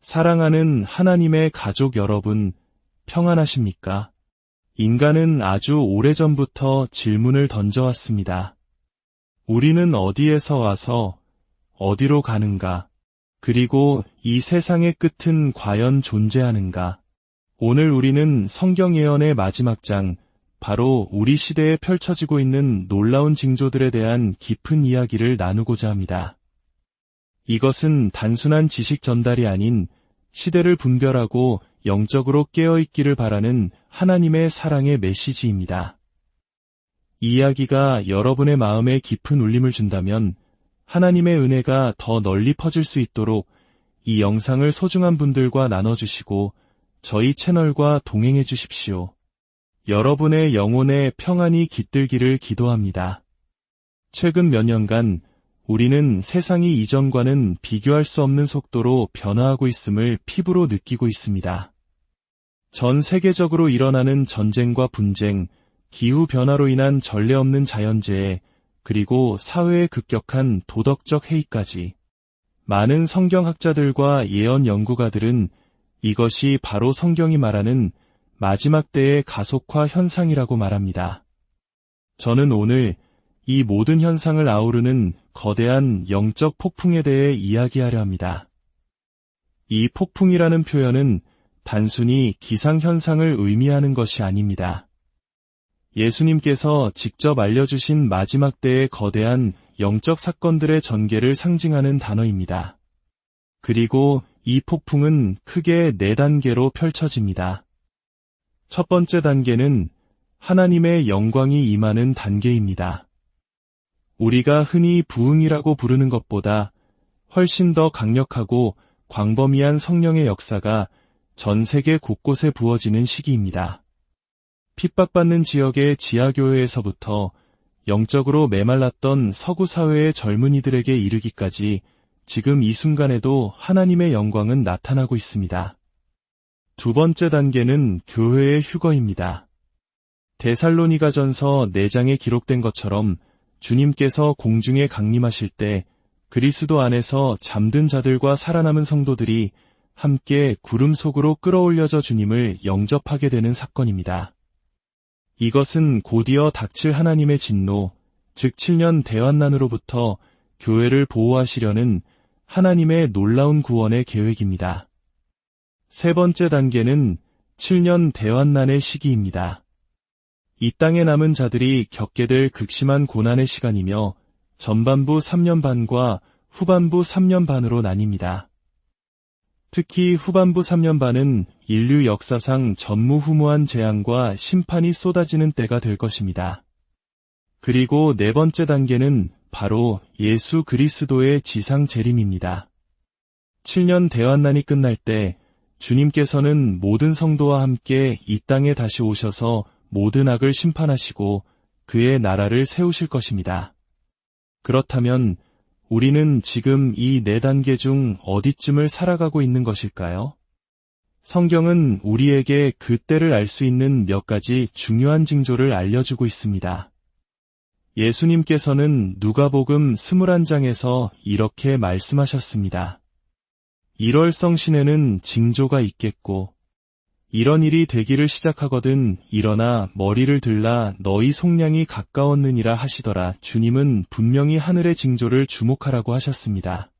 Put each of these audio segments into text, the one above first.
사랑하는 하나님의 가족 여러분, 평안하십니까? 인간은 아주 오래전부터 질문을 던져왔습니다. 우리는 어디에서 와서 어디로 가는가? 그리고 이 세상의 끝은 과연 존재하는가? 오늘 우리는 성경 예언의 마지막 장, 바로 우리 시대에 펼쳐지고 있는 놀라운 징조들에 대한 깊은 이야기를 나누고자 합니다. 이것은 단순한 지식 전달이 아닌 시대를 분별하고 영적으로 깨어있기를 바라는 하나님의 사랑의 메시지입니다. 이 이야기가 여러분의 마음에 깊은 울림을 준다면 하나님의 은혜가 더 널리 퍼질 수 있도록 이 영상을 소중한 분들과 나눠주시고 저희 채널과 동행해 주십시오. 여러분의 영혼에 평안이 깃들기를 기도합니다. 최근 몇 년간 우리는 세상이 이전과는 비교할 수 없는 속도로 변화하고 있음을 피부로 느끼고 있습니다. 전 세계적으로 일어나는 전쟁과 분쟁, 기후변화로 인한 전례 없는 자연재해, 그리고 사회의 급격한 도덕적 해이까지 많은 성경학자들과 예언 연구가들은 이것이 바로 성경이 말하는 마지막 때의 가속화 현상이라고 말합니다. 저는 오늘 이 모든 현상을 아우르는 거대한 영적 폭풍에 대해 이야기하려 합니다. 이 폭풍이라는 표현은 단순히 기상현상을 의미하는 것이 아닙니다. 예수님께서 직접 알려주신 마지막 때의 거대한 영적 사건들의 전개를 상징하는 단어입니다. 그리고 이 폭풍은 크게 4단계로 펼쳐집니다. 첫 번째 단계는 하나님의 영광이 임하는 단계입니다. 우리가 흔히 부흥이라고 부르는 것보다 훨씬 더 강력하고 광범위한 성령의 역사가 전 세계 곳곳에 부어지는 시기입니다. 핍박받는 지역의 지하교회에서부터 영적으로 메말랐던 서구 사회의 젊은이들에게 이르기까지 지금 이 순간에도 하나님의 영광은 나타나고 있습니다. 두 번째 단계는 교회의 휴거입니다. 데살로니가전서 4장에 기록된 것처럼 주님께서 공중에 강림하실 때 그리스도 안에서 잠든 자들과 살아남은 성도들이 함께 구름 속으로 끌어올려져 주님을 영접하게 되는 사건입니다. 이것은 곧이어 닥칠 하나님의 진노, 즉 7년 대환난으로부터 교회를 보호하시려는 하나님의 놀라운 구원의 계획입니다. 세 번째 단계는 7년 대환난의 시기입니다. 이 땅에 남은 자들이 겪게 될 극심한 고난의 시간이며 전반부 3년 반과 후반부 3년 반으로 나뉩니다. 특히 후반부 3년 반은 인류 역사상 전무후무한 재앙과 심판이 쏟아지는 때가 될 것입니다. 그리고 네 번째 단계는 바로 예수 그리스도의 지상 재림입니다. 7년 대환난이 끝날 때 주님께서는 모든 성도와 함께 이 땅에 다시 오셔서 모든 악을 심판하시고 그의 나라를 세우실 것입니다. 그렇다면 우리는 지금 이 4단계 중 어디쯤을 살아가고 있는 것일까요? 성경은 우리에게 그 때를 알 수 있는 몇 가지 중요한 징조를 알려주고 있습니다. 예수님께서는 누가복음 21장에서 이렇게 말씀하셨습니다. 1월 성신에는 징조가 있겠고 이런 일이 되기를 시작하거든 일어나 머리를 들라 너희 속량이 가까웠느니라 하시더라. 주님은 분명히 하늘의 징조를 주목하라고 하셨습니다.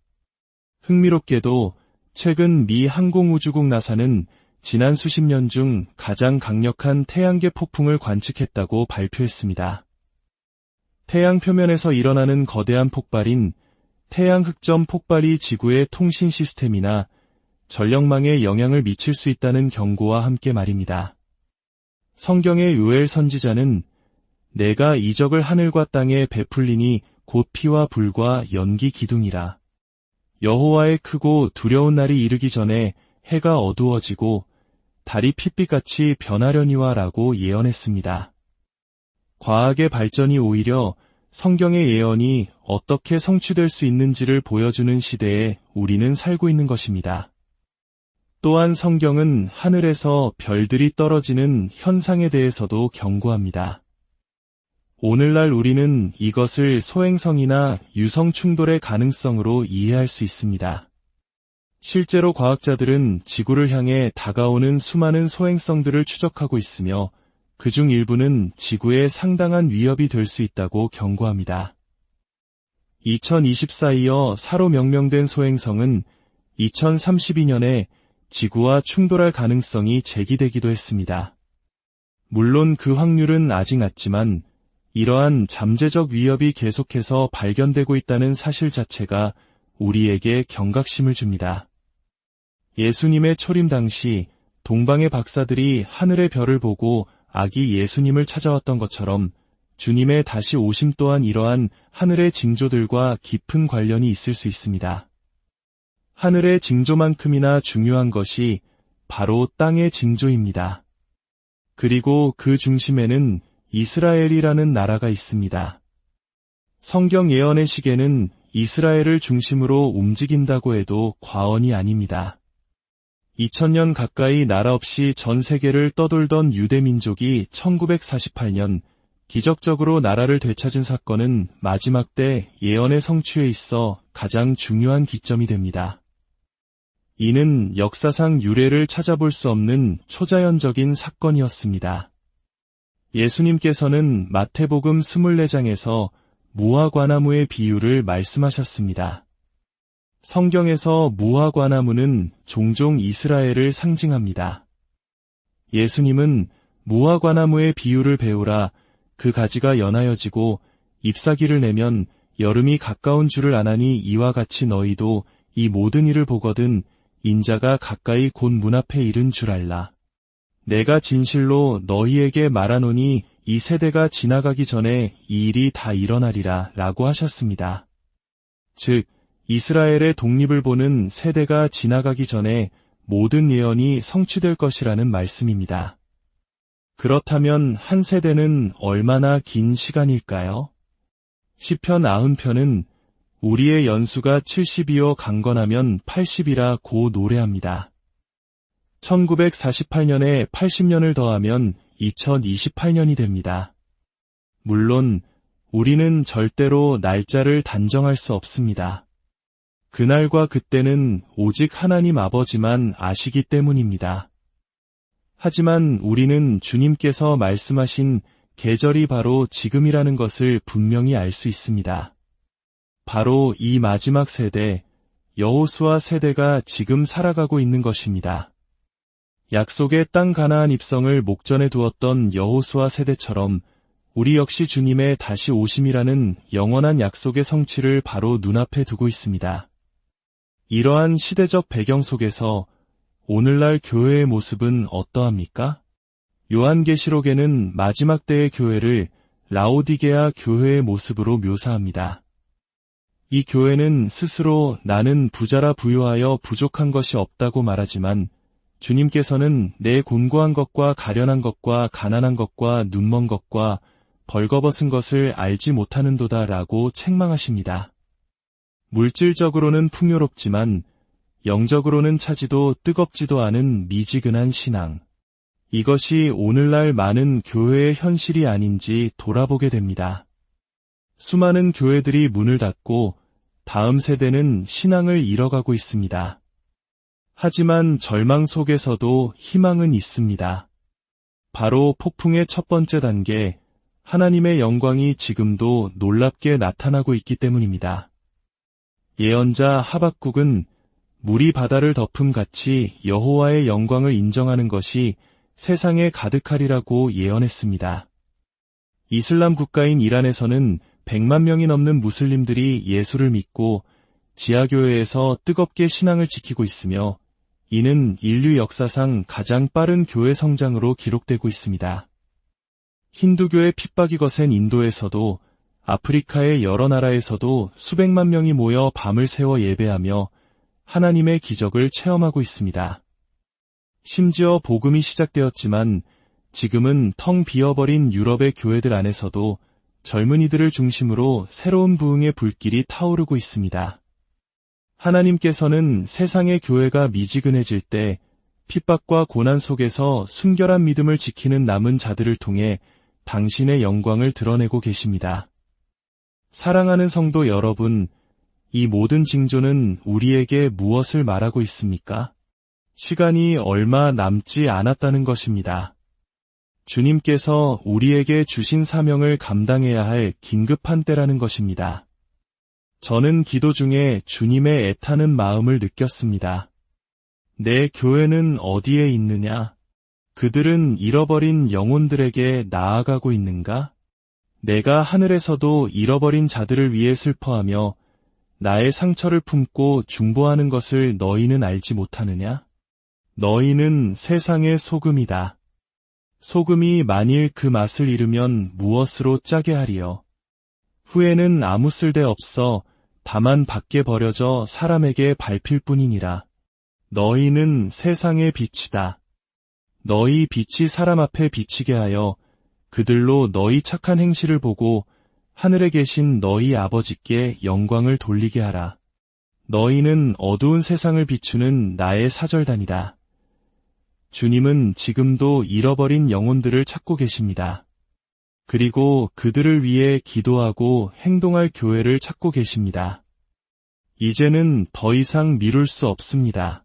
흥미롭게도 최근 미 항공우주국 나사는 지난 수십 년 중 가장 강력한 태양계 폭풍을 관측했다고 발표했습니다. 태양 표면에서 일어나는 거대한 폭발인 태양 흑점 폭발이 지구의 통신 시스템이나 전력망에 영향을 미칠 수 있다는 경고와 함께 말입니다. 성경의 요엘 선지자는 내가 이적을 하늘과 땅에 베풀리니 곧 피와 불과 연기 기둥이라. 여호와의 크고 두려운 날이 이르기 전에 해가 어두워지고 달이 핏빛같이 변하려니와 라고 예언했습니다. 과학의 발전이 오히려 성경의 예언이 어떻게 성취될 수 있는지를 보여주는 시대에 우리는 살고 있는 것입니다. 또한 성경은 하늘에서 별들이 떨어지는 현상에 대해서도 경고합니다. 오늘날 우리는 이것을 소행성이나 유성 충돌의 가능성으로 이해할 수 있습니다. 실제로 과학자들은 지구를 향해 다가오는 수많은 소행성들을 추적하고 있으며 그중 일부는 지구에 상당한 위협이 될 수 있다고 경고합니다. 2024이어 4로 명명된 소행성은 2032년에 지구와 충돌할 가능성이 제기되기도 했습니다. 물론 그 확률은 아직 낮지만 이러한 잠재적 위협이 계속해서 발견되고 있다는 사실 자체가 우리에게 경각심을 줍니다. 예수님의 초림 당시 동방의 박사들이 하늘의 별을 보고 아기 예수님을 찾아왔던 것처럼 주님의 다시 오심 또한 이러한 하늘의 징조들과 깊은 관련이 있을 수 있습니다. 하늘의 징조만큼이나 중요한 것이 바로 땅의 징조입니다. 그리고 그 중심에는 이스라엘이라는 나라가 있습니다. 성경 예언의 시계는 이스라엘을 중심으로 움직인다고 해도 과언이 아닙니다. 2000년 가까이 나라 없이 전 세계를 떠돌던 유대 민족이 1948년 기적적으로 나라를 되찾은 사건은 마지막 때 예언의 성취에 있어 가장 중요한 기점이 됩니다. 이는 역사상 유례를 찾아볼 수 없는 초자연적인 사건이었습니다. 예수님께서는 마태복음 24장에서 무화과나무의 비유를 말씀하셨습니다. 성경에서 무화과나무는 종종 이스라엘을 상징합니다. 예수님은 무화과나무의 비유를 배우라 그 가지가 연하여지고 잎사귀를 내면 여름이 가까운 줄을 아나니 이와 같이 너희도 이 모든 일을 보거든 인자가 가까이 곧 문 앞에 이른 줄 알라. 내가 진실로 너희에게 말하노니 이 세대가 지나가기 전에 이 일이 다 일어나리라 라고 하셨습니다. 즉 이스라엘의 독립을 보는 세대가 지나가기 전에 모든 예언이 성취될 것이라는 말씀입니다. 그렇다면 한 세대는 얼마나 긴 시간일까요? 시편 90편은 우리의 연수가 70이요 강건하면 80이라 고 노래합니다. 1948년에 80년을 더하면 2028년이 됩니다. 물론 우리는 절대로 날짜를 단정할 수 없습니다. 그날과 그때는 오직 하나님 아버지만 아시기 때문입니다. 하지만 우리는 주님께서 말씀하신 계절이 바로 지금이라는 것을 분명히 알 수 있습니다. 바로 이 마지막 세대, 여호수아 세대가 지금 살아가고 있는 것입니다. 약속의 땅 가나안 입성을 목전에 두었던 여호수아 세대처럼 우리 역시 주님의 다시 오심이라는 영원한 약속의 성취를 바로 눈앞에 두고 있습니다. 이러한 시대적 배경 속에서 오늘날 교회의 모습은 어떠합니까? 요한계시록에는 마지막 때의 교회를 라오디게아 교회의 모습으로 묘사합니다. 이 교회는 스스로 나는 부자라 부유하여 부족한 것이 없다고 말하지만 주님께서는 내 곤고한 것과 가련한 것과 가난한 것과 눈먼 것과 벌거벗은 것을 알지 못하는도다 라고 책망하십니다. 물질적으로는 풍요롭지만 영적으로는 차지도 뜨겁지도 않은 미지근한 신앙. 이것이 오늘날 많은 교회의 현실이 아닌지 돌아보게 됩니다. 수많은 교회들이 문을 닫고 다음 세대는 신앙을 잃어가고 있습니다. 하지만 절망 속에서도 희망은 있습니다. 바로 폭풍의 첫 번째 단계, 하나님의 영광이 지금도 놀랍게 나타나고 있기 때문입니다. 예언자 하박국은 물이 바다를 덮음같이 여호와의 영광을 인정하는 것이 세상에 가득하리라고 예언했습니다. 이슬람 국가인 이란에서는 100만 명이 넘는 무슬림들이 예수를 믿고 지하교회에서 뜨겁게 신앙을 지키고 있으며 이는 인류 역사상 가장 빠른 교회 성장으로 기록되고 있습니다. 힌두교의 핍박이 거센 인도에서도 아프리카의 여러 나라에서도 수백만 명이 모여 밤을 새워 예배하며 하나님의 기적을 체험하고 있습니다. 심지어 복음이 시작되었지만 지금은 텅 비어버린 유럽의 교회들 안에서도 젊은이들을 중심으로 새로운 부흥의 불길이 타오르고 있습니다. 하나님께서는 세상의 교회가 미지근해질 때 핍박과 고난 속에서 순결한 믿음을 지키는 남은 자들을 통해 당신의 영광을 드러내고 계십니다. 사랑하는 성도 여러분, 이 모든 징조는 우리에게 무엇을 말하고 있습니까? 시간이 얼마 남지 않았다는 것입니다. 주님께서 우리에게 주신 사명을 감당해야 할 긴급한 때라는 것입니다. 저는 기도 중에 주님의 애타는 마음을 느꼈습니다. 내 교회는 어디에 있느냐? 그들은 잃어버린 영혼들에게 나아가고 있는가? 내가 하늘에서도 잃어버린 자들을 위해 슬퍼하며 나의 상처를 품고 중보하는 것을 너희는 알지 못하느냐? 너희는 세상의 소금이다. 소금이 만일 그 맛을 잃으면 무엇으로 짜게 하리요? 후에는 아무 쓸데 없어 다만 밖에 버려져 사람에게 밟힐 뿐이니라. 너희는 세상의 빛이다. 너희 빛이 사람 앞에 비치게 하여 그들로 너희 착한 행실을 보고 하늘에 계신 너희 아버지께 영광을 돌리게 하라. 너희는 어두운 세상을 비추는 나의 사절단이다. 주님은 지금도 잃어버린 영혼들을 찾고 계십니다. 그리고 그들을 위해 기도하고 행동할 교회를 찾고 계십니다. 이제는 더 이상 미룰 수 없습니다.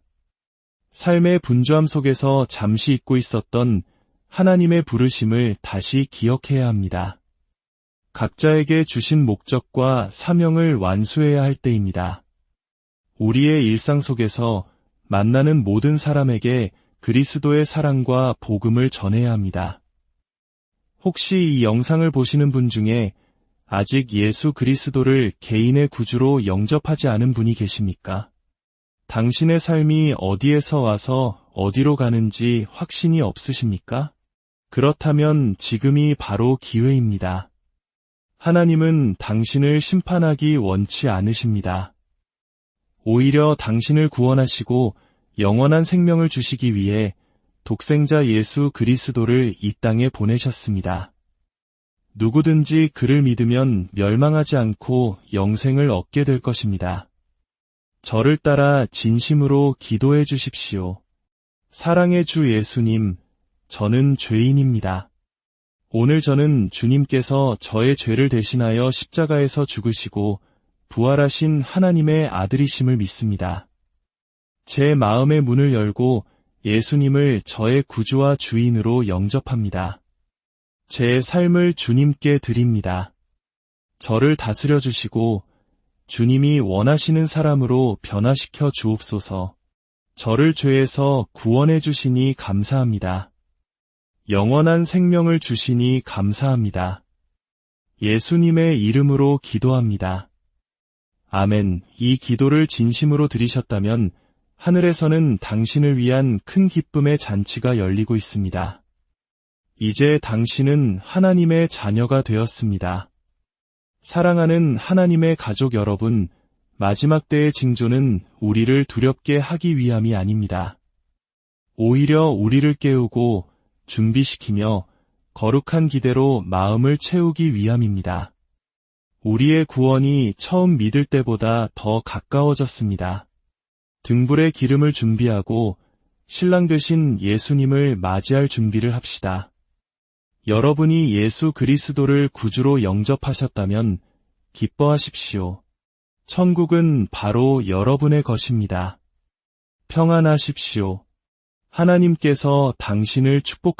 삶의 분주함 속에서 잠시 잊고 있었던 하나님의 부르심을 다시 기억해야 합니다. 각자에게 주신 목적과 사명을 완수해야 할 때입니다. 우리의 일상 속에서 만나는 모든 사람에게 그리스도의 사랑과 복음을 전해야 합니다. 혹시 이 영상을 보시는 분 중에 아직 예수 그리스도를 개인의 구주로 영접하지 않은 분이 계십니까? 당신의 삶이 어디에서 와서 어디로 가는지 확신이 없으십니까? 그렇다면 지금이 바로 기회입니다. 하나님은 당신을 심판하기 원치 않으십니다. 오히려 당신을 구원하시고 영원한 생명을 주시기 위해 독생자 예수 그리스도를 이 땅에 보내셨습니다. 누구든지 그를 믿으면 멸망하지 않고 영생을 얻게 될 것입니다. 저를 따라 진심으로 기도해 주십시오. 사랑의 주 예수님, 저는 죄인입니다. 오늘 저는 주님께서 저의 죄를 대신하여 십자가에서 죽으시고 부활하신 하나님의 아들이심을 믿습니다. 제 마음의 문을 열고 예수님을 저의 구주와 주인으로 영접합니다. 제 삶을 주님께 드립니다. 저를 다스려 주시고 주님이 원하시는 사람으로 변화시켜 주옵소서. 저를 죄에서 구원해 주시니 감사합니다. 영원한 생명을 주시니 감사합니다. 예수님의 이름으로 기도합니다. 아멘. 이 기도를 진심으로 드리셨다면 하늘에서는 당신을 위한 큰 기쁨의 잔치가 열리고 있습니다. 이제 당신은 하나님의 자녀가 되었습니다. 사랑하는 하나님의 가족 여러분, 마지막 때의 징조는 우리를 두렵게 하기 위함이 아닙니다. 오히려 우리를 깨우고 준비시키며 거룩한 기대로 마음을 채우기 위함입니다. 우리의 구원이 처음 믿을 때보다 더 가까워졌습니다. 등불의 기름을 준비하고 신랑 되신 예수님을 맞이할 준비를 합시다. 여러분이 예수 그리스도를 구주로 영접하셨다면 기뻐하십시오. 천국은 바로 여러분의 것입니다. 평안하십시오. 하나님께서 당신을 축복하십시오.